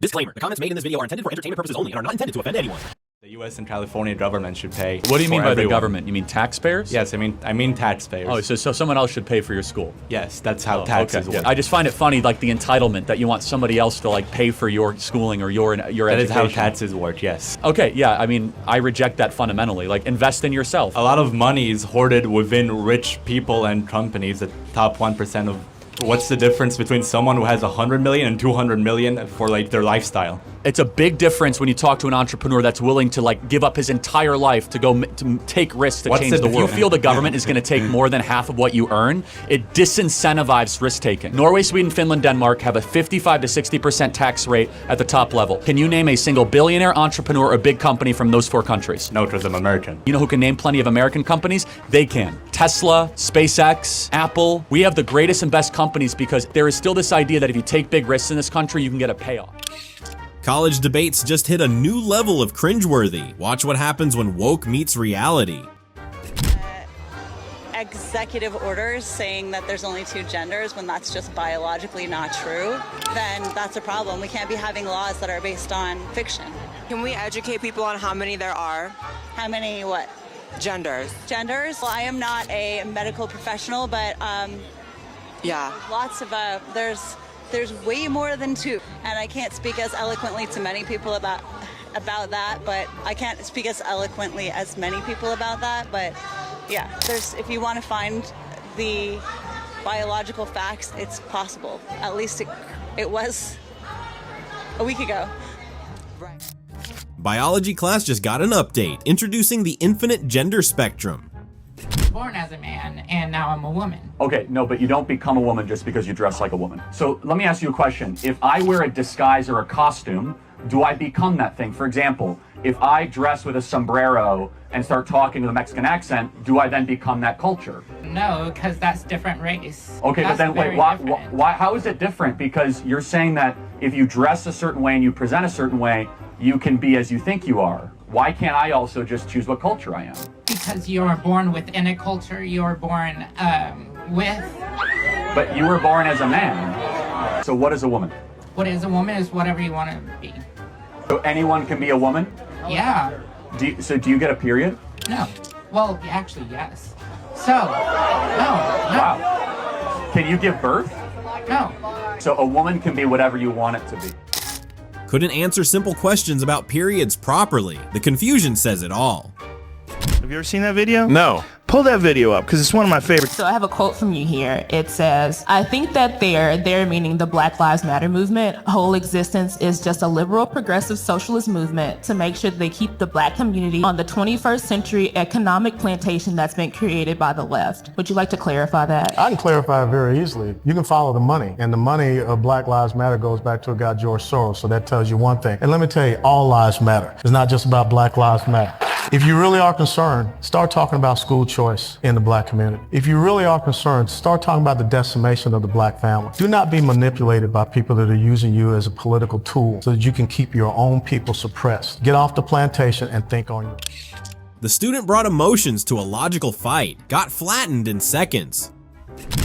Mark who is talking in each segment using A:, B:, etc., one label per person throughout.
A: Disclaimer, the comments made in this video are intended for entertainment purposes only and are not intended to offend anyone.
B: The U.S. and California government should pay.
C: What do you mean by
B: everyone.
C: the government? You mean taxpayers?
B: Yes, I mean taxpayers.
C: Oh, so someone else should pay for your school?
B: Yes, that's how taxes work.
C: I just find it funny, like the entitlement that you want somebody else to like pay for your schooling or your education.
B: That is how taxes work, yes.
C: Okay, yeah, I mean, I reject that fundamentally. Like, invest in yourself.
B: A lot of money is hoarded within rich people and companies, the top 1% of... What's the difference between someone who has 100 million and 200 million for like their lifestyle?
C: It's a big difference when you talk to an entrepreneur that's willing to like give up his entire life to go to take risks to change the world. If you feel the government is going to take more than half of what you earn, it disincentivizes risk taking. Norway, Sweden, Finland, Denmark have a 55 to 60% tax rate at the top level. Can you name a single billionaire, entrepreneur, or big company from those 4 countries?
B: No, because I'm American.
C: You know who can name plenty of American companies? They can. Tesla, SpaceX, Apple. We have the greatest and best companies because there is still this idea that if you take big risks in this country, you can get a payoff.
A: College debates just hit a new level of cringeworthy. Watch what happens when woke meets reality.
D: Executive orders saying that there's only 2 genders when that's just biologically not true, then that's a problem. We can't be having laws that are based on fiction.
E: Can we educate people on how many there are?
D: How many what?
E: Genders.
D: Genders? Well, I am not a medical professional, but
E: Yeah.
D: lots of there's way more than 2, and I can't speak as eloquently to many people about that, but I can't speak as eloquently as many people about that, but yeah, if you want to find the biological facts, it's possible. At least it was a week ago.
E: Right.
A: Biology class just got an update, introducing the infinite gender spectrum.
F: Born as a man and now I'm a woman.
C: Okay, no, but you don't become a woman just because you dress like a woman. So let me ask you a question. If I wear a disguise or a costume, do I become that thing? For example, if I dress with a sombrero and start talking with a Mexican accent, do I then become that culture?
F: No, because that's different race.
C: Okay,
F: that's
C: but then wait, why, how is it different? Because you're saying that if you dress a certain way and you present a certain way, you can be as you think you are. Why can't I also just choose what culture I am?
F: Because you're born within a culture, you're born with.
C: But you were born as a man. So what is a woman?
F: What is a woman is whatever you want to be.
C: So anyone can be a woman?
F: Yeah.
C: So do you get a period?
F: No. Well, actually, yes. So, no.
C: Wow. Can you give birth?
F: No.
C: So a woman can be whatever you want it to be.
A: Couldn't answer simple questions about periods properly. The confusion says it all.
G: Have you ever seen that video?
H: No.
G: Pull that video up, because it's one of my favorites.
I: So I have a quote from you here. It says, I think that their meaning the Black Lives Matter movement, whole existence is just a liberal progressive socialist movement to make sure that they keep the Black community on the 21st century economic plantation that's been created by the left. Would you like to clarify that?
J: I can clarify it very easily. You can follow the money, and the money of Black Lives Matter goes back to a guy, George Soros, so that tells you one thing. And let me tell you, all lives matter. It's not just about Black Lives Matter. If you really are concerned, start talking about school choice in the Black community. If you really are concerned, start talking about the decimation of the Black family. Do not be manipulated by people that are using you as a political tool so that you can keep your own people suppressed. Get off the plantation and think on your...
A: The student brought emotions to a logical fight, got flattened in seconds.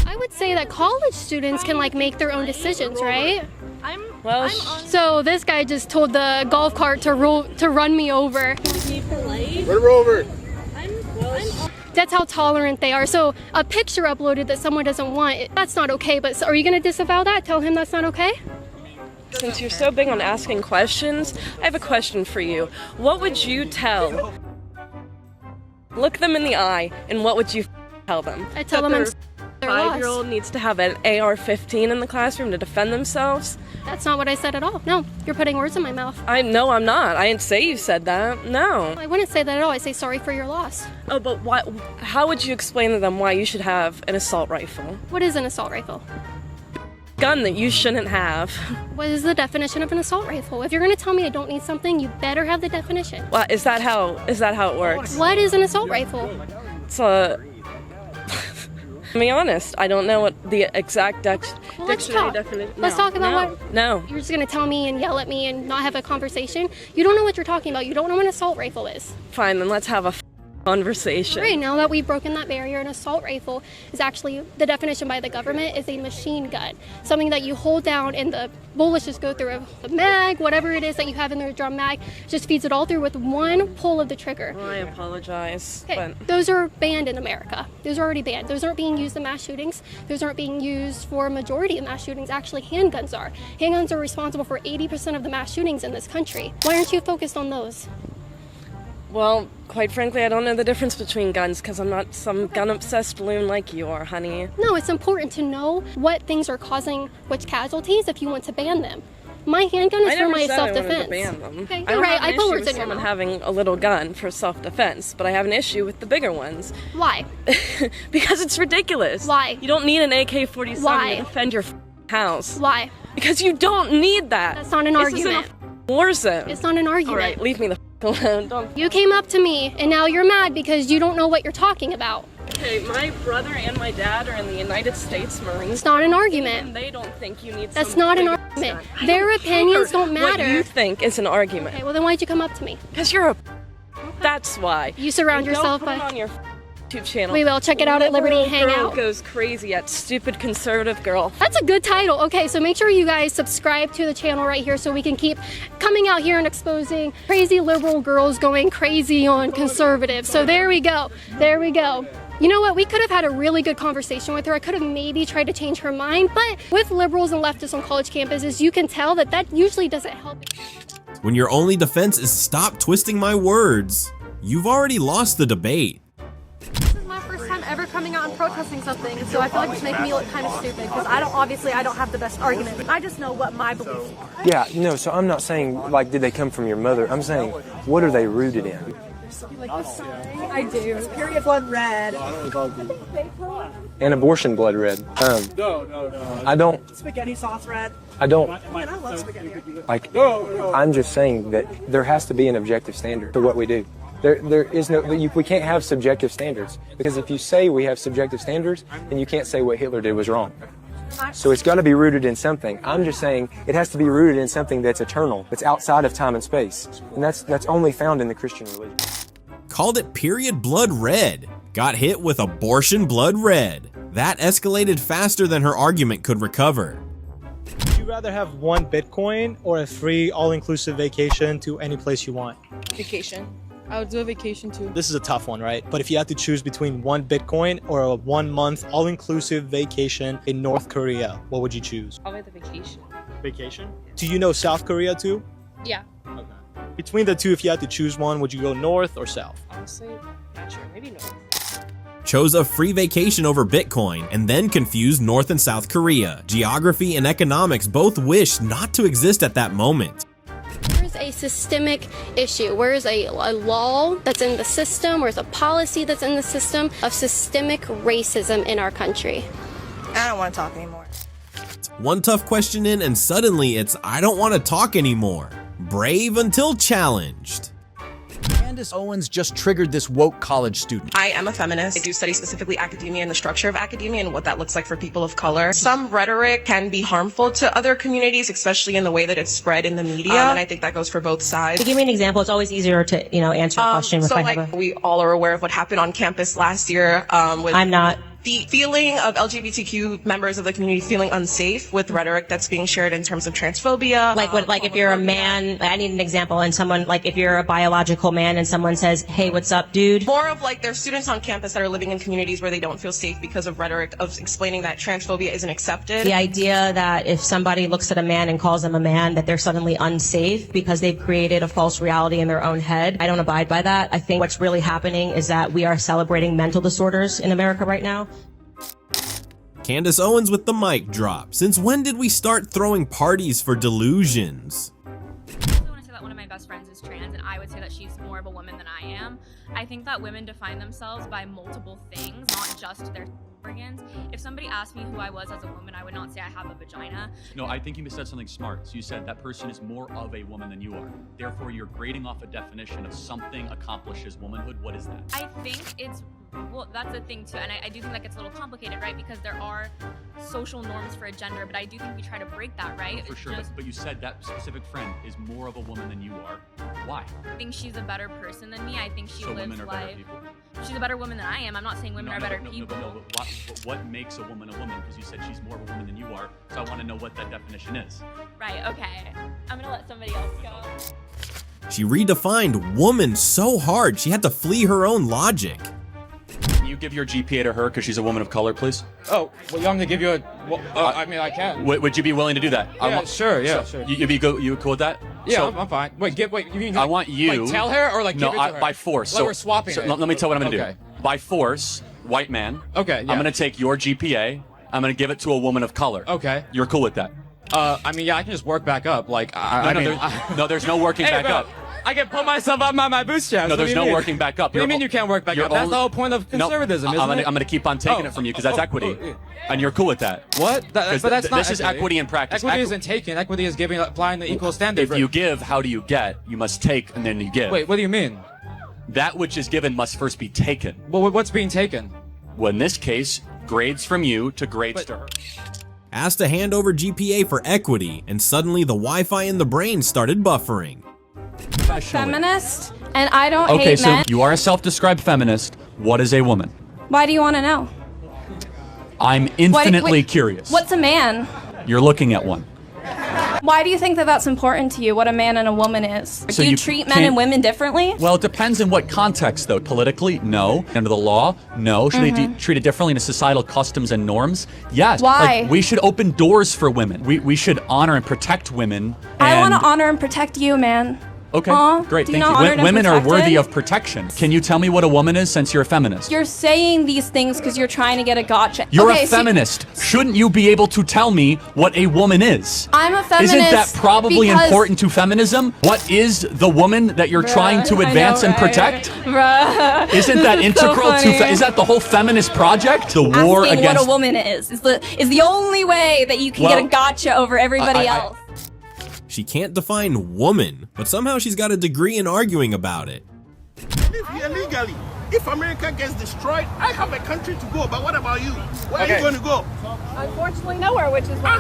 K: I would say that college students can like make their own decisions, right? So this guy just told the golf cart to run me over.
H: Run her over.
K: That's how tolerant they are. So a picture uploaded that someone doesn't want, that's not okay. But are you going to disavow that? Tell him that's not okay?
L: Since you're so big on asking questions, I have a question for you. What would you tell? Look them in the eye, and what would you tell them?
K: I tell them I'm
L: their 5-year-old needs to have an AR-15 in the classroom to defend themselves?
K: That's not what I said at all. No, you're putting words in my mouth.
L: No, I'm not. I didn't say you said that. No.
K: I wouldn't say that at all. I say sorry for your loss.
L: Oh, but why? How would you explain to them why you should have an assault rifle?
K: What is an assault rifle?
L: Gun that you shouldn't have.
K: What is the definition of an assault rifle? If you're going to tell me I don't need something, you better have the definition.
L: Well, is that how it works?
K: What is an assault rifle?
L: It's a... To be honest, I don't know what the exact dictionary definition.
K: Let's talk about what.
L: No.
K: You're just gonna tell me and yell at me and not have a conversation. You don't know what you're talking about. You don't know what an assault rifle is.
L: Fine, then let's have a conversation.
K: Right, now that we've broken that barrier, an assault rifle is actually, the definition by the government is a machine gun. Something that you hold down and the bullets just go through a mag, whatever it is that you have in the drum mag, just feeds it all through with one pull of the trigger.
L: I apologize.
K: Okay,
L: But
K: those are banned in America. Those are already banned. Those aren't being used in mass shootings. Those aren't being used for a majority of mass shootings. Actually, handguns are. Handguns are responsible for 80% of the mass shootings in this country. Why aren't you focused on those?
L: well, quite frankly, I don't know the difference between guns because I'm not some gun-obsessed loon like you are, honey.
K: No, it's important to know what things are causing which casualties if you want to ban them. My handgun is for my self-defense. Okay, you're right. I put words in your mouth.
L: Having a little gun for self-defense, but I have an issue with the bigger ones.
K: Why?
L: Because it's ridiculous.
K: Why?
L: You don't need an AK-47 to defend your house.
K: Why?
L: Because you don't need that.
K: That's not an argument.
L: War zone.
K: It's not an argument.
L: All right, leave me the alone. Don't.
K: You came up to me, and now you're mad because you don't know what you're talking about.
L: Okay, my brother and my dad are in the United States Marines.
K: It's not an argument.
L: And they don't think you need.
K: That's not an argument. Their opinions don't matter.
L: What you think is an argument.
K: Okay, well then why'd you come up to me?
L: Because you're a. That's why.
K: You surround yourself
L: by.
K: by.
L: On your YouTube channel.
K: We will check it out at Liberty Hangout.
L: Girl goes crazy at stupid conservative girl.
K: That's a good title. Okay, so make sure you guys subscribe to the channel right here so we can keep coming out here and exposing crazy liberal girls going crazy on conservatives. So there we go. There we go. You know what? We could have had a really good conversation with her. I could have maybe tried to change her mind, but with liberals and leftists on college campuses, you can tell that that usually doesn't help.
A: When your only defense is stop twisting my words, you've already lost the debate.
M: This is my first time ever coming out and protesting something, so I feel like it's making me look kind of stupid because I don't have the best argument. I just know what my beliefs are.
N: Yeah, no, so I'm not saying, like, did they come from your mother? I'm saying, what are they rooted in?
M: Like the sign? I do. Period blood red.
N: And abortion blood red.
H: No.
N: I don't.
M: Spaghetti sauce red.
N: I don't.
M: Man, I love spaghetti.
N: Like, I'm just saying that there has to be an objective standard to what we do. There is no, we can't have subjective standards, because if you say we have subjective standards, then you can't say what Hitler did was wrong. So it's got to be rooted in something. I'm just saying it has to be rooted in something that's eternal, that's outside of time and space, and that's only found in the Christian religion.
A: Called it period blood red. Got hit with abortion blood red. That escalated faster than her argument could recover.
O: Would you rather have one Bitcoin or a free all-inclusive vacation to any place you want?
P: Vacation. I would do a vacation too.
O: This is a tough one, right? But if you had to choose between one Bitcoin or a 1 month all-inclusive vacation in North Korea, what would you choose?
P: I'll make the vacation.
O: Vacation? Do you know South Korea too?
P: Yeah.
O: Okay. Between the two, if you had to choose one, would you go north or south?
P: Honestly, not sure. Maybe north.
A: Chose a free vacation over Bitcoin and then confused North and South Korea. Geography and economics both wished not to exist at that moment.
K: Where's a systemic issue? Where's a law that's in the system? Where's a policy that's in the system of systemic racism in our country?
E: I don't want to talk anymore.
A: One tough question in and suddenly it's I don't want to talk anymore. Brave until challenged.
Q: Candace Owens just triggered this woke college student.
E: I am a feminist. I do study specifically academia and the structure of academia and what that looks like for people of color. Some rhetoric can be harmful to other communities, especially in the way that it's spread in the media. And I think that goes for both sides.
R: To give me an example, it's always easier to, answer a question.
E: So we all are aware of what happened on campus last year.
R: I'm not.
E: The feeling of LGBTQ members of the community feeling unsafe with rhetoric that's being shared in terms of transphobia.
R: Like if you're a man, I need an example, and someone, like if you're a biological man and someone says, hey, what's up, dude?
E: More of like there's students on campus that are living in communities where they don't feel safe because of rhetoric of explaining that transphobia isn't accepted.
R: The idea that if somebody looks at a man and calls them a man, that they're suddenly unsafe because they've created a false reality in their own head. I don't abide by that. I think what's really happening is that we are celebrating mental disorders in America right now.
A: Candace Owens with the mic drop. Since when did we start throwing parties for delusions?
S: I also want to say that one of my best friends is trans, and I would say that she's more of a woman than I am. I think that women define themselves by multiple things, not just their organs. If somebody asked me who I was as a woman, I would not say I have a vagina.
C: No, I think you said something smart. So you said that person is more of a woman than you are. Therefore, you're grading off a definition of something accomplishes womanhood. What is that?
S: I think it's Well, that's the thing too, and I do think that gets a little complicated, right? Because there are social norms for a gender, but I do think we try to break that, right?
C: For sure, but you said that specific friend is more of a woman than you are. Why?
S: I think she's a better person than me. I think she lives
C: women are
S: life.
C: better people?
S: She's a better woman than I am. I'm not saying women are better people.
C: But what makes a woman a woman? Because you said she's more of a woman than you are, so I want to know what that definition is.
S: Right, okay. I'm gonna let somebody else go.
A: She redefined woman so hard she had to flee her own logic.
C: Can you give your GPA to her because she's a woman of color, please?
T: Oh, well, you want me to give you a... Well, I mean, I can.
C: Would you be willing to do that?
T: Yeah, sure.
C: You cool with that?
T: Yeah, I'm fine. Wait, you mean...
C: I want you...
T: Like, tell her or, like, give it to her?
C: By force.
T: Like, we're swapping it.
C: Let me tell you what I'm going to do. By force, white man.
T: Okay, yeah.
C: I'm going to take your GPA. I'm going to give it to a woman of color.
T: Okay.
C: You're cool with that?
T: I mean, yeah, I can just work back up. Like,
C: there's no working back up.
T: I can pull myself up by my bootstraps.
C: No, there's no working back up.
T: What do you mean you can't work back up? That's the whole point of conservatism, isn't it?
C: I'm going to keep on taking it from you because that's equity. And you're cool with that.
T: What? But that's not
C: This is equity in practice.
T: Equity isn't taking. Equity is applying the equal standard.
C: If you give, how do you get? You must take and then you give.
T: Wait, what do you mean?
C: That which is given must first be taken.
T: Well, what's being taken?
C: Well, in this case, grades from you to grades to her.
A: Asked to hand over GPA for equity, and suddenly the Wi-Fi in the brain started buffering.
M: Feminist, and I don't
C: hate
M: hate men.
C: Okay, so you are a self-described feminist. What is a woman?
M: Why do you want to know?
C: I'm infinitely curious.
M: What's a man?
C: You're looking at one.
M: Why do you think that that's important to you, what a man and a woman is?
C: So
M: do you treat men and women differently?
C: Well, it depends in what context, though. Politically, no. Under the law, no. Should they be treated differently in societal customs and norms? Yes.
M: Why?
C: Like, we should open doors for women. We should honor and protect women.
M: I want to honor and protect you, man.
C: Okay, great, thank you. Women are worthy of protection. Can you tell me what a woman is since you're a feminist?
M: You're saying these things because you're trying to get a gotcha.
C: You're a feminist. Shouldn't you be able to tell me what a woman is?
M: I'm a feminist.
C: Isn't that probably important to feminism? What is the woman that you're trying to advance and protect? Isn't that integral to is that the whole feminist project? The war
M: against
C: against
M: what a woman is the only way that you can get a gotcha over everybody else.
A: She can't define woman, but somehow she's got a degree in arguing about it.
H: Live here legally. If America gets destroyed, I have a country to go. But what about you? Where are you going to go?
M: Unfortunately, nowhere, which is why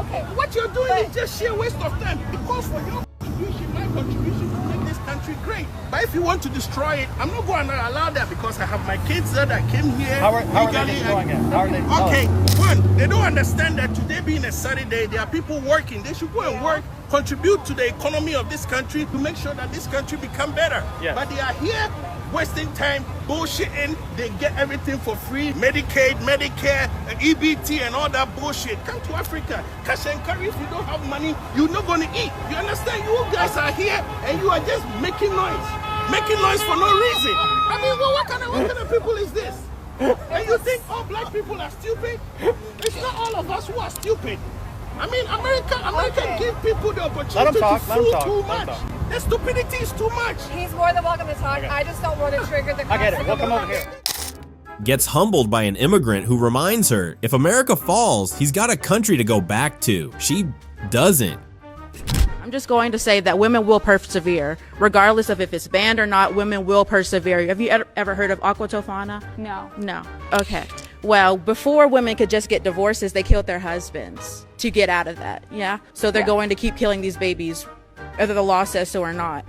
H: okay. What you're doing is just sheer waste of time. Because for your contribution, my contribution to make this country great. But if you want to destroy it, I'm not going to allow that because I have my kids there that came here.
T: How are they destroying it? How are they?
H: Okay, one, they don't understand that today being a Saturday, there are people working. They should go and work, contribute to the economy of this country to make sure that this country become better. Yeah. But they are here wasting time, bullshitting. They get everything for free. Medicaid, Medicare, EBT and all that bullshit. Come to Africa. Cash and carry. If you don't have money, you're not going to eat. You understand? You guys are here and you are just making noise. Making noise for no reason. I mean, well, what kind of people is this? And you think all black people are stupid? It's not all of us who are stupid. I mean, America give people the opportunity to fool too much. The stupidity is too much.
M: He's more than welcome to talk. I just don't want to trigger the...
T: I get it. We'll come over here.
A: Gets humbled by an immigrant who reminds her, if America falls, he's got a country to go back to. She doesn't.
U: I'm just going to say that women will persevere. Regardless of if it's banned or not, women will persevere. Have you ever heard of aquatofana?
M: No.
U: No. Okay. Well, before women could just get divorces, they killed their husbands to get out of that. Yeah. So they're going to keep killing these babies, whether the law says so or not.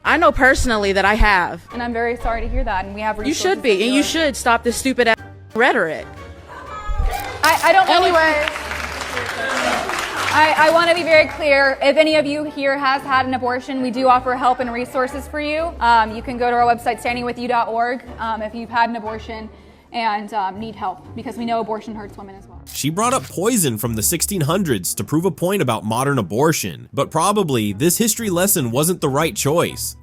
U: I know personally that I have.
M: And I'm very sorry to hear that. And we have
U: You should be. And you should stop this stupid ass rhetoric.
M: I don't I want to be very clear. If any of you here has had an abortion, we do offer help and resources for you. You can go to our website, standingwithyou.org, if you've had an abortion and need help, because we know abortion hurts women as well.
A: She brought up poison from the 1600s to prove a point about modern abortion, but probably this history lesson wasn't the right choice.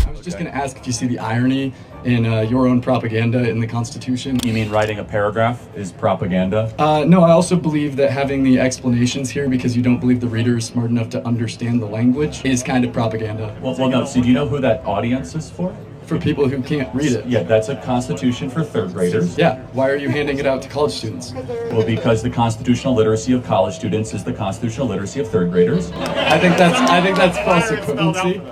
V: I was just going to ask if you see the irony in your own propaganda in the Constitution.
C: You mean writing a paragraph is propaganda?
V: No, I also believe that having the explanations here because you don't believe the reader is smart enough to understand the language is kind of propaganda.
C: Well, no. So do you know who that audience is for?
V: for people who can't read it.
C: Yeah, that's a constitution for third graders.
V: Yeah, why are you handing it out to college students?
C: Well, because the constitutional literacy of college students is the constitutional literacy of third graders.
V: I think that's false equivalency.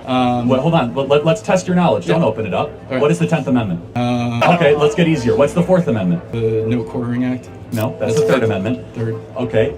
C: Well, hold on. Let's test your knowledge. Don't open it up. Right. What is the 10th Amendment? Okay, let's get easier. What's the 4th Amendment?
V: The No Quartering Act.
C: No, that's the 3rd Amendment.
V: Third.
C: Okay.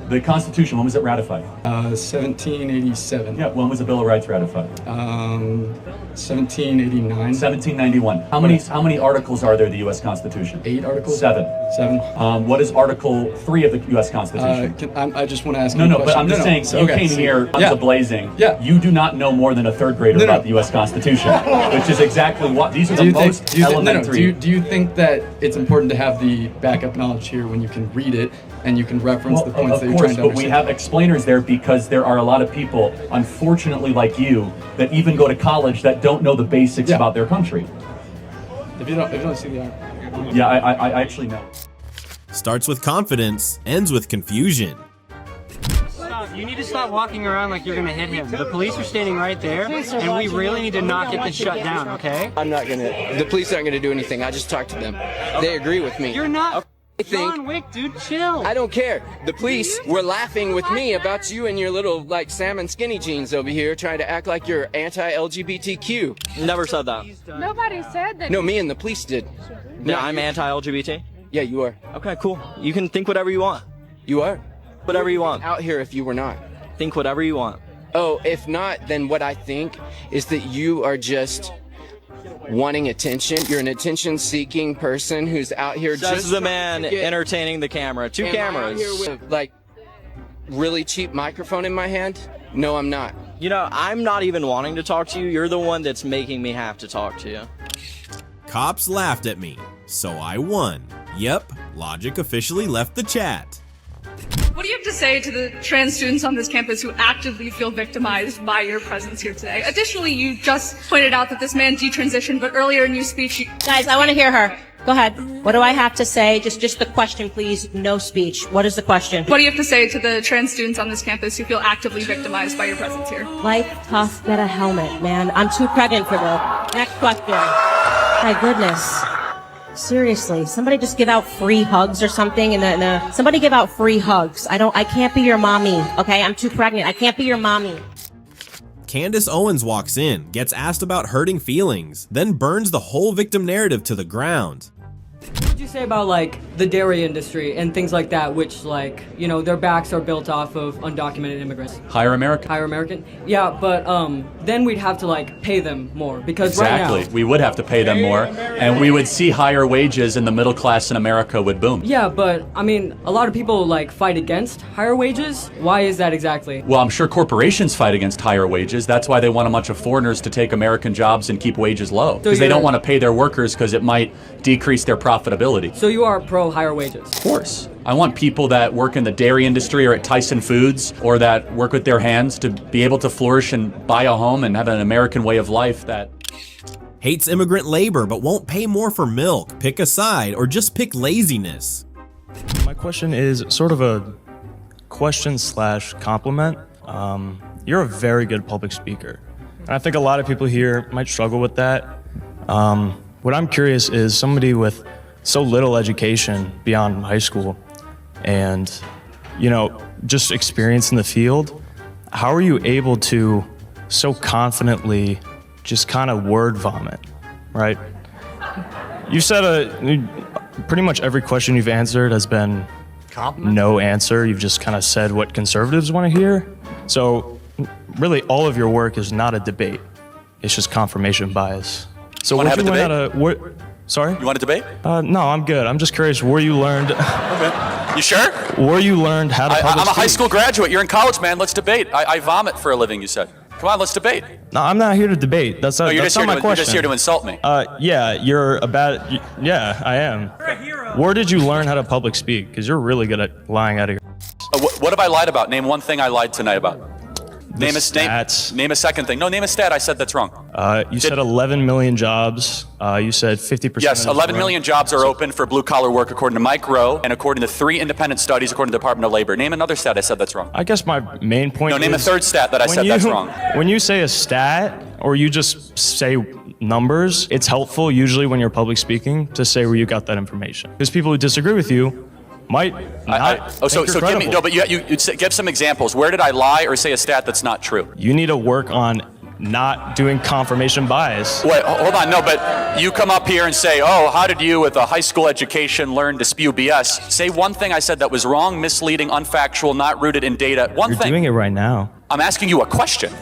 C: The Constitution, when was it ratified?
V: 1787.
C: Yeah, when was the Bill of Rights ratified?
V: 1789.
C: 1791. How many articles are there in the U.S. Constitution?
V: 8 articles?
C: 7.
V: 7.
C: What is Article 3 of the U.S. Constitution?
V: I just want to ask
C: No,
V: you a
C: no,
V: question.
C: but I'm just saying, you came here guns a-blazing.
V: Yeah.
C: You do not know more than a third grader about the U.S. Constitution, which is exactly what, these are the most elementary.
V: Do you think that it's important to have the backup knowledge here when you can read it and you can reference the points that you're trying to understand?
C: But we have explainers there because there are a lot of people, unfortunately like you, that even go to college that don't know the basics about their country.
V: If you don't see the article.
C: Yeah, I actually know. Starts with confidence, ends with confusion.
B: Stop. You need to stop walking around like you're gonna hit him. The police are standing right there, and we really need to not get this shut down, okay?
D: The police aren't gonna do anything. I just talked to them. They agree with me.
B: You're not.
D: John
B: Wick, dude, chill.
D: I don't care. The police were laughing with me about you and your little, like, salmon skinny jeans over here trying to act like you're anti-LGBTQ.
B: Never said that.
M: Nobody said that.
D: No, me and the police did.
B: No, I'm anti-LGBT?
D: Yeah, you are.
B: Okay, cool. You can think whatever you want.
D: You are?
B: Whatever you want.
D: Out here if you were not.
B: Think whatever you want.
D: Oh, if not, then what I think is that you are just wanting attention. You're an attention-seeking person who's out here
B: Says the man entertaining the camera. Two cameras.
D: Here with, like, really cheap microphone in my hand? No, I'm not.
B: You know, I'm not even wanting to talk to you. You're the one that's making me have to talk to you.
A: Cops laughed at me, so I won. Yep, Logic officially left the chat.
W: What do you have to say to the trans students on this campus who actively feel victimized by your presence here today? Additionally, you just pointed out that this man detransitioned, but earlier in your speech,
R: Guys, I want to hear her. Go ahead. What do I have to say? Just the question, please. No speech. What is the question?
W: What do you have to say to the trans students on this campus who feel actively victimized by your presence here?
R: Life tough, get a helmet, man. I'm too pregnant for this. Next question. My goodness. Seriously, somebody just give out free hugs or something somebody give out free hugs. I can't be your mommy, okay? I'm too pregnant. I can't be your mommy.
A: Candace Owens walks in, gets asked about hurting feelings, then burns the whole victim narrative to the ground.
X: What would you say about, like, the dairy industry and things like that, which, like, you know, their backs are built off of undocumented immigrants?
C: Hire American.
X: Hire American? Yeah, but then we'd have to, like, pay them more because
C: Exactly.
X: right now...
C: We would have to pay them more, and we would see higher wages, and the middle class in America would boom.
X: Yeah, but, I mean, a lot of people, like, fight against higher wages. Why is that exactly?
C: Well, I'm sure corporations fight against higher wages. That's why they want a bunch of foreigners to take American jobs and keep wages low. Because they don't want to pay their workers because it might decrease their profitability.
X: So you are pro higher wages?
C: Of course. I want people that work in the dairy industry or at Tyson Foods or that work with their hands to be able to flourish and buy a home and have an American way of life that...
A: Hates immigrant labor but won't pay more for milk, pick a side, or just pick laziness.
Y: My question is sort of a question/compliment. You're a very good public speaker. And I think a lot of people here might struggle with that. What I'm curious is somebody with so little education beyond high school and, you know, just experience in the field, how are you able to so confidently just kind of word vomit, right? You said pretty much every question you've answered has been no answer. You've just kind of said what conservatives want to hear. So really all of your work is not a debate. It's just confirmation bias. So
C: Want to have a debate?
Y: Sorry?
C: You want a debate?
Y: No, I'm good. I'm just curious where you learned.
C: Okay. You sure?
Y: Where you learned how to public
C: I'm a high
Y: speak.
C: school graduate. You're in college, man. Let's debate. I vomit for a living, you said. Come on, let's debate.
Y: No, I'm not here to debate. That's not,
C: No,
Y: that's not my question.
C: You're just here to insult me.
Y: Yeah, yeah, I am. Where did you learn how to public speak? Because you're really good at lying out of your
C: What have I lied about? Name one thing I lied tonight about. Name a second thing. No, name a stat. I said that's wrong.
Y: You said 11 million jobs. You said 50%.
C: Yes, 11 million jobs are open for blue-collar work according to Mike Rowe and according to 3 independent studies according to the Department of Labor. Name another stat. I said that's wrong.
Y: I guess my main point
C: No, name a third stat that I said that's wrong.
Y: When you say a stat, or you just say numbers, it's helpful usually when you're public speaking to say where you got that information. Because people who disagree with you might not think you're
C: give
Y: credible.
C: me, no, but you give some examples. Where did I lie or say a stat that's not true?
Y: You need to work on not doing confirmation bias.
C: Wait, hold on, no, but you come up here and say, oh, how did you with a high school education learn to spew BS? Say one thing I said that was wrong, misleading, unfactual, not rooted in data. One thing.
Y: You're doing it right now.
C: I'm asking you a question.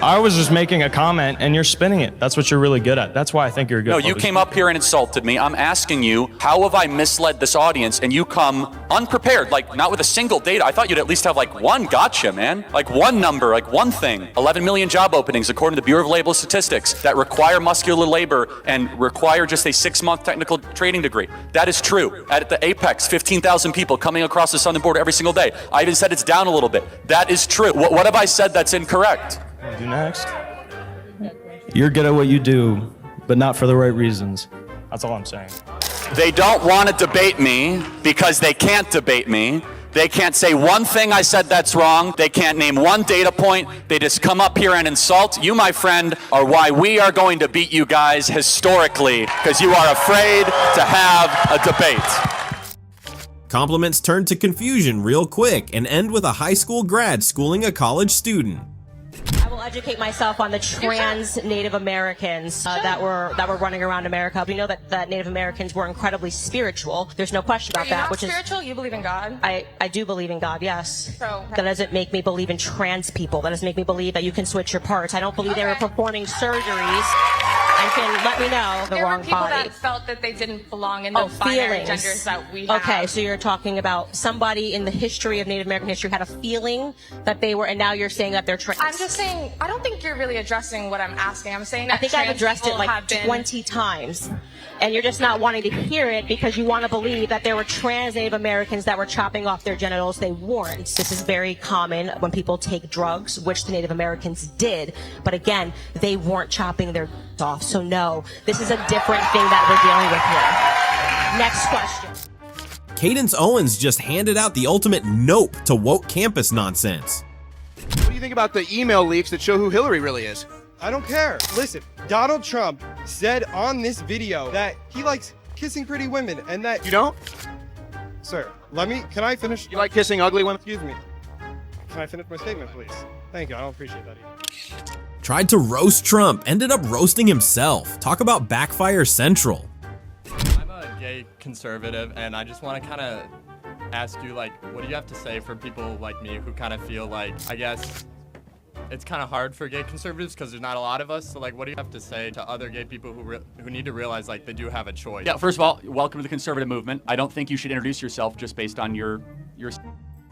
Y: I was just making a comment and you're spinning it. That's what you're really good at. That's why I think you're good.
C: No, you came up here and insulted me. I'm asking you, how have I misled this audience? And you come unprepared, like not with a single data. I thought you'd at least have like one gotcha, man. Like one number, like one thing. 11 million job openings according to the Bureau of Labor Statistics that require muscular labor and require just a 6-month technical training degree. That is true. At the apex, 15,000 people coming across the southern border every single day. I even said it's down a little bit. That is true. What have I said that's incorrect?
Y: Do next. You're good at what you do, but not for the right reasons. That's all I'm saying.
C: They don't want to debate me because they can't debate me. They can't say one thing I said that's wrong. They can't name one data point. They just come up here and insult. You, my friend, are why we are going to beat you guys historically, because you are afraid to have a debate.
A: Compliments turn to confusion real quick and end with a high school grad schooling a college student.
R: I will educate myself on the trans Native Americans that were running around America. We know that Native Americans were incredibly spiritual. There's no question about that.
E: Which spiritual? You believe in God?
R: I do believe in God, yes.
E: So
R: that doesn't make me believe in trans people. That doesn't make me believe that you can switch your parts. I don't believe they were performing surgeries and can let me know the wrong body.
E: There were people that felt that they didn't belong in the binary genders that we have.
R: Okay, so you're talking about somebody in the history of Native American history had a feeling that they were, and now you're saying that they're trans.
E: I'm just saying, I don't think you're really addressing what I'm asking. I'm saying that
R: I think I've addressed it like 20 times. And you're just not wanting to hear it because you want to believe that there were trans Native Americans that were chopping off their genitals. They weren't. This is very common when people take drugs, which the Native Americans did. But again, they weren't chopping their off. So no, this is a different thing that we're dealing with here. Next question.
A: Cadence Owens just handed out the ultimate nope to woke campus nonsense.
F: What do you think about the email leaks that show who Hillary really is?
G: I don't care. Listen, Donald Trump said on this video that he likes kissing pretty women and that...
F: You don't?
G: Sir, can I finish?
F: You like kissing ugly women?
G: Excuse me. Can I finish my statement, please? Thank you, I don't appreciate that either.
A: Tried to roast Trump, ended up roasting himself. Talk about backfire central.
I: I'm a gay conservative, and I just want to kind of ask you, like, what do you have to say for people like me who kind of feel like, I guess, it's kind of hard for gay conservatives because there's not a lot of us. So, like, what do you have to say to other gay people who need to realize, like, they do have a choice?
C: Yeah, first of all, welcome to the conservative movement. I don't think you should introduce yourself just based on your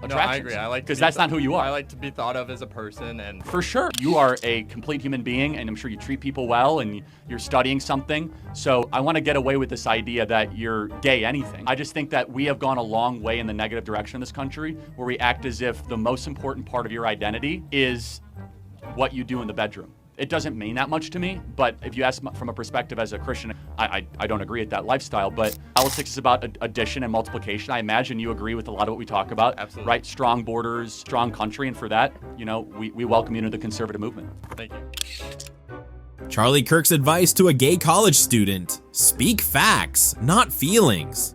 I: No, I agree. I like
C: because that's not who you are.
I: I like to be thought of as a person, and
C: for sure, you are a complete human being, and I'm sure you treat people well, and you're studying something. So I want to get away with this idea that you're gay anything. I just think that we have gone a long way in the negative direction in this country, where we act as if the most important part of your identity is what you do in the bedroom. It doesn't mean that much to me, but if you ask from a perspective as a Christian, I don't agree with that lifestyle, but politics is about addition and multiplication. I imagine you agree with a lot of what we talk about.
I: Absolutely.
C: Right? Strong borders, strong country, and for that, you know, we welcome you into the conservative movement.
I: Thank you.
A: Charlie Kirk's advice to a gay college student: speak facts, not feelings.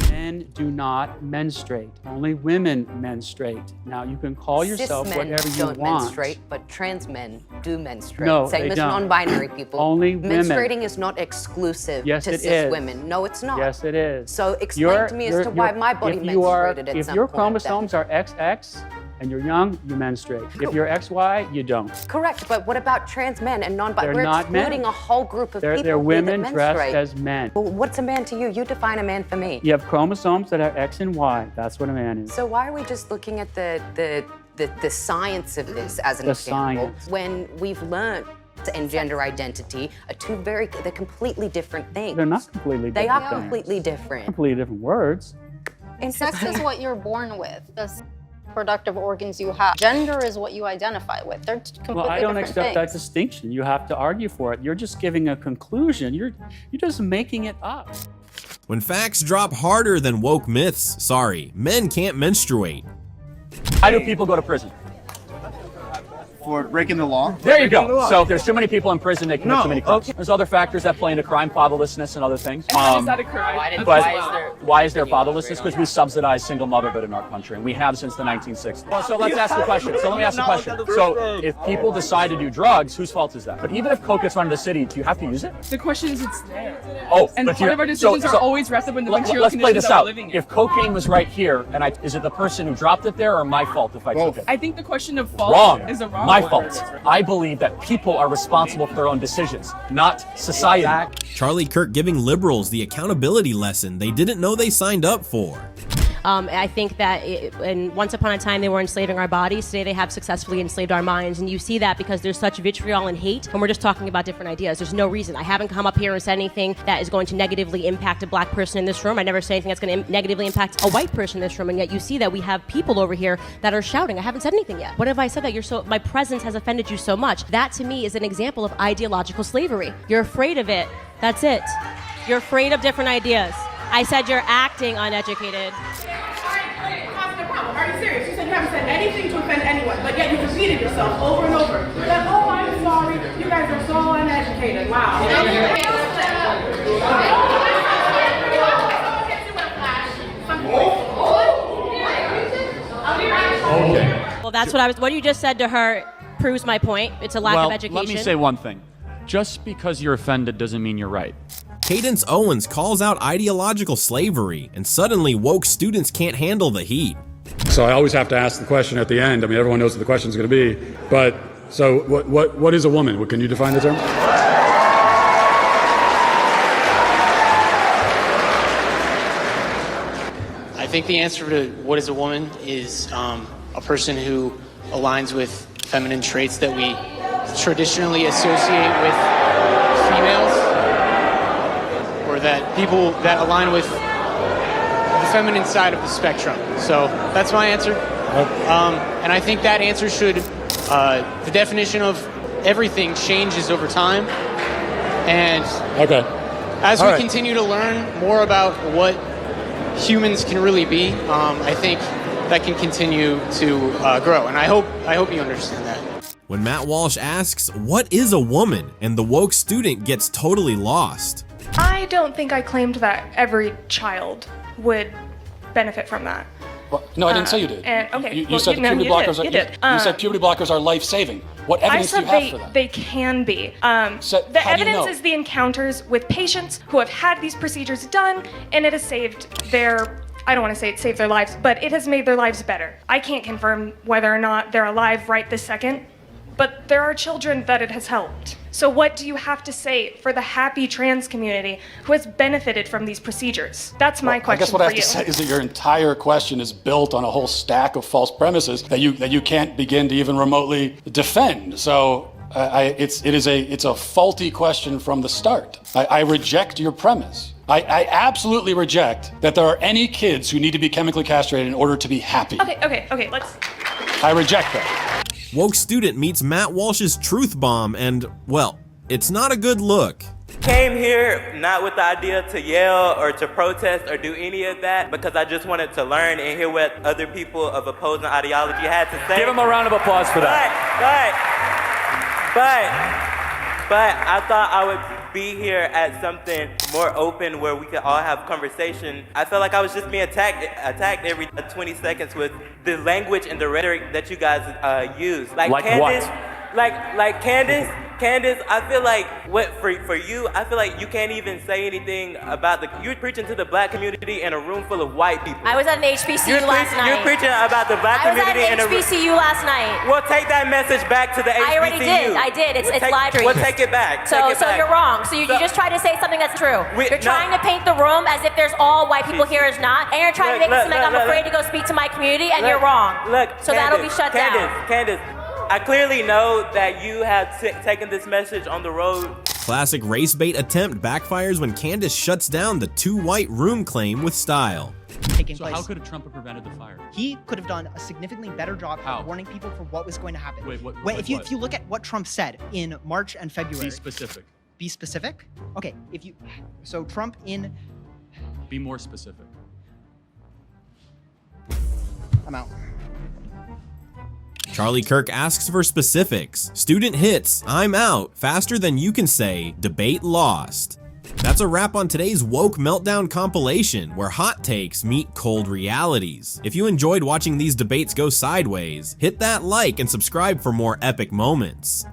J: Men do not menstruate. Only women menstruate. Now, you can call yourself
L: Cis men
J: whatever you
L: don't
J: want.
L: menstruate, but trans men do menstruate.
J: No,
L: Same
J: they
L: as
J: don't.
L: non-binary people.
J: Only women.
L: Menstruating is not exclusive
J: Yes,
L: to
J: it
L: cis
J: is.
L: women. No, it's not.
J: Yes, it is.
L: So explain to me as to why my body menstruated at
J: if
L: some
J: your
L: point.
J: chromosomes are XX and you're young, you menstruate. If you're XY, you don't.
L: Correct, but what about trans men and non-binary?
J: They're
L: We're
J: not men.
L: excluding a whole group of
J: They're
L: people
J: women
L: that
J: dressed
L: menstruate.
J: as men.
L: Well, what's a man to you? You define a man for me.
J: You have chromosomes that are X and Y. That's what a man is.
L: So why are we just looking at the science of this as an
J: The
L: example
J: science.
L: when we've learned and gender identity are they're completely different things.
J: They're not completely different
L: They are
J: things.
L: completely different.
J: Completely different words.
Z: And sex is what you're born with. The productive organs you have. Gender is what you identify with. They're completely
J: Well, I don't
Z: different
J: accept that
Z: things.
J: distinction. You have to argue for it. You're just giving a conclusion. You're just making it up.
A: When facts drop harder than woke myths, sorry, men can't menstruate.
C: Why do people go to prison?
F: for breaking the law.
C: There you go. So if there's too many people in prison, they commit too many crimes. There's other factors that play into crime, fatherlessness and other things.
W: How does that occur?
C: Why is there fatherlessness? Because we subsidize single motherhood in our country, and we have since the 1960s. Well, so let's ask the question. So let me ask the question. So if people decide to do drugs, whose fault is that? But even if coke gets run to the city, do you have to use it?
W: The question is, it's there.
C: Oh,
W: and
C: but
W: part of our decisions are always rested in the material
C: let's play
W: conditions
C: this
W: that
C: out.
W: we're living in.
C: If cocaine was right here, and is it the person who dropped it there, or my fault if I took it?
W: I think the question of fault
C: Wrong.
W: is a wrong
C: My
W: one.
C: fault. I believe that people are responsible for their own decisions, not society.
A: Charlie Kirk giving liberals the accountability lesson they didn't know they signed up for.
R: I think that and once upon a time they were enslaving our bodies. Today they have successfully enslaved our minds, and you see that because there's such vitriol and hate when we're just talking about different ideas. There's no reason. I haven't come up here and said anything that is going to negatively impact a black person in this room. I never say anything that's going to negatively impact a white person in this room, and yet you see that we have people over here that are shouting. I haven't said anything yet. What have I said that my presence has offended you so much? That to me is an example of ideological slavery. You're afraid of it. That's it. You're afraid of different ideas. I said you're acting uneducated.
W: Are you serious? You said you haven't said anything to offend anyone, but yet you repeated yourself over and over. That, oh, I'm sorry, you guys are so uneducated. Wow.
C: Okay.
R: Well, that's what you just said to her proves my point. It's a lack of education.
C: Let me say one thing. Just because you're offended doesn't mean you're right.
A: Cadence Owens calls out ideological slavery, and suddenly woke students can't handle the heat.
K: So I always have to ask the question at the end. I mean, everyone knows what the question is going to be. But so what is a woman? Can you define the term?
N: I think the answer to what is a woman is a person who aligns with feminine traits that we traditionally associate with females, or that people that align with the feminine side of the spectrum. So that's my answer. And I think that answer should, the definition of everything changes over time. And as we continue to learn more about what humans can really be, I think that can continue to grow. And I hope you understand that.
A: When Matt Walsh asks, what is a woman? And the woke student gets totally lost.
W: I don't think I claimed that every child would benefit from that.
V: Well, no, I didn't say you did. You said puberty blockers. You said puberty blockers are life-saving. What evidence do you have for that?
W: They can be. The evidence is the encounters with patients who have had these procedures done, and it has saved their, I don't want to say it saved their lives, but it has made their lives better. I can't confirm whether or not they're alive right this second, but there are children that it has helped. So what do you have to say for the happy trans community who has benefited from these procedures? That's my question.
V: I guess what I have
W: to
V: say is that your entire question is built on a whole stack of false premises that you can't begin to even remotely defend. So it's a faulty question from the start. I reject your premise. I absolutely reject that there are any kids who need to be chemically castrated in order to be happy.
W: Okay, let's...
V: I reject that.
A: Woke student meets Matt Walsh's truth bomb, and, well, it's not a good look.
O: Came here not with the idea to yell or to protest or do any of that, because I just wanted to learn and hear what other people of opposing ideology had to say.
C: Give him a round of applause for that.
O: But I thought I would be here at something more open where we could all have conversation. I felt like I was just being attacked every 20 seconds with the language and the rhetoric that you guys use. Like Candace,
C: what?
O: Like Candace, I feel like for you, I feel like you can't even say anything about you're preaching to the black community in a room full of white people.
R: I was at an HBCU last night.
O: You're preaching about the black community in a room.
R: I was at an HBCU last night.
O: Well, take that message back to the HBCU.
R: I already did. I did. It's live stream.
O: Well, take it back.
R: So you're wrong. So you just try to say something that's true. You're trying to paint the room as if there's all white people here is not, and you're trying to make it seem like I'm afraid to go speak to my community, and you're wrong. So that'll be shut down.
O: Candace, I clearly know that you have taken this message on the road.
A: Classic race bait attempt backfires when Candace shuts down the too white room claim with style.
C: So how could Trump have prevented the fire?
P: He could have done a significantly better job of warning people for what was going to happen. If you look at what Trump said in March and February.
C: Be specific.
P: Be specific? Okay, so Trump in...
C: Be more specific.
P: I'm out.
A: Charlie Kirk asks for specifics. Student hits, I'm out, faster than you can say, debate lost. That's a wrap on today's Woke Meltdown compilation, where hot takes meet cold realities. If you enjoyed watching these debates go sideways, hit that like and subscribe for more epic moments.